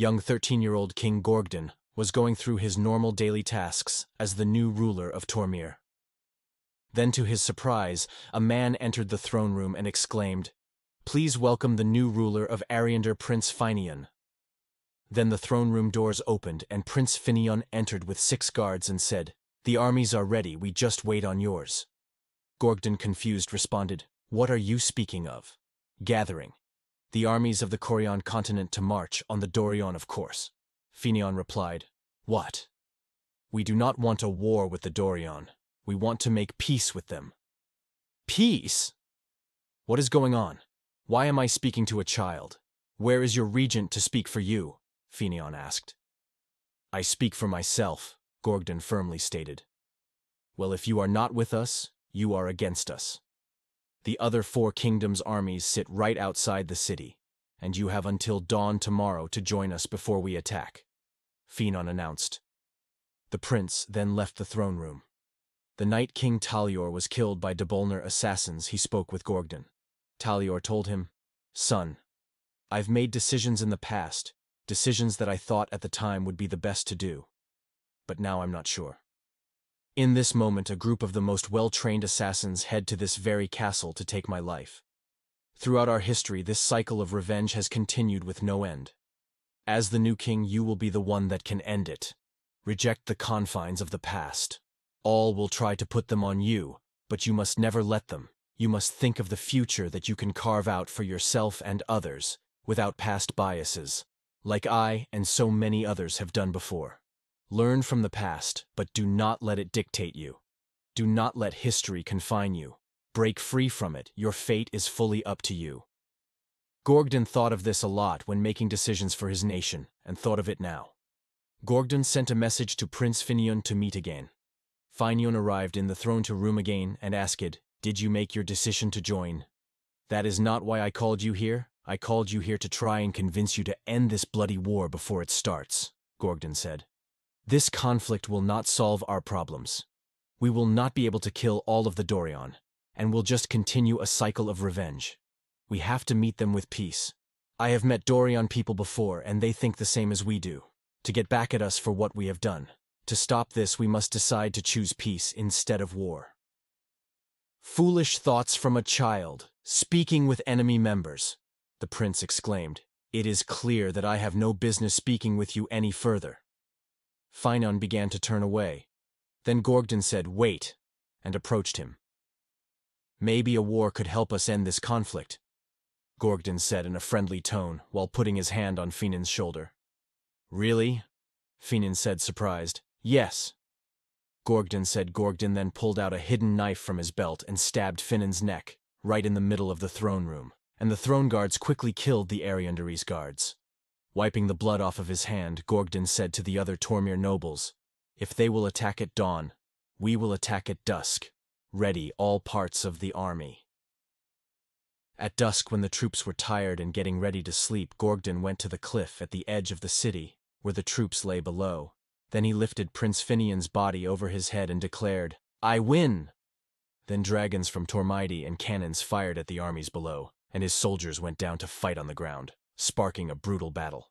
Young 13-year-old King Gorgdon was going through his normal daily tasks as the new ruler of Tormir. Then, to his surprise, a man entered the throne room and exclaimed, "Please welcome the new ruler of Ariander, Prince Fineon." Then the throne room doors opened and Prince Fineon entered with 6 guards and said, "The armies are ready, we just wait on yours." Gorgdon, confused, responded, "What are you speaking of?" "Gathering the armies of the Corian continent to march on the Dorion, of course." Fineon replied, "What? We do not want a war with the Dorion. We want to make peace with them." "Peace? What is going on? Why am I speaking to a child? Where is your regent to speak for you?" Fineon asked. "I speak for myself," Gorgdon firmly stated. "Well, if you are not with us, you are against us. The other 4 kingdoms' armies sit right outside the city, and you have until dawn tomorrow to join us before we attack," Fineon announced. The prince then left the throne room. The night King Talior was killed by Debolner assassins, he spoke with Gorgdon. Talior told him, "Son, I've made decisions in the past, decisions that I thought at the time would be the best to do. But now I'm not sure. In this moment, a group of the most well-trained assassins head to this very castle to take my life. Throughout our history, this cycle of revenge has continued with no end. As the new king, you will be the one that can end it. Reject the confines of the past. All will try to put them on you, but you must never let them. You must think of the future that you can carve out for yourself and others, without past biases, like I and so many others have done before. Learn from the past, but do not let it dictate you. Do not let history confine you. Break free from it. Your fate is fully up to you." Gorgdon thought of this a lot when making decisions for his nation, and thought of it now. Gorgdon sent a message to Prince Fineon to meet again. Fineon arrived in the throne room again and asked, "Did you make your decision to join?" "That is not why I called you here. I called you here to try and convince you to end this bloody war before it starts," Gorgdon said. "This conflict will not solve our problems. We will not be able to kill all of the Dorion, and will just continue a cycle of revenge. We have to meet them with peace. I have met Dorion people before, and they think the same as we do, to get back at us for what we have done. To stop this, we must decide to choose peace instead of war." "Foolish thoughts from a child, speaking with enemy members," the prince exclaimed. "It is clear that I have no business speaking with you any further." Fineon began to turn away. Then Gorgdon said, "Wait," and approached him. "Maybe a war could help us end this conflict," Gorgdon said in a friendly tone while putting his hand on Finon's shoulder. "Really?" Fineon said, surprised. "Yes," Gorgdon said. Gorgdon then pulled out a hidden knife from his belt and stabbed Finon's neck, right in the middle of the throne room, and the throne guards quickly killed the Arianderese guards. Wiping the blood off of his hand, Gorgdon said to the other Tormir nobles, "If they will attack at dawn, we will attack at dusk. Ready all parts of the army." At dusk, when the troops were tired and getting ready to sleep, Gorgdon went to the cliff at the edge of the city, where the troops lay below. Then he lifted Prince Fineon's body over his head and declared, "I win!" Then dragons from Tormide and cannons fired at the armies below, and his soldiers went down to fight on the ground, sparking a brutal battle.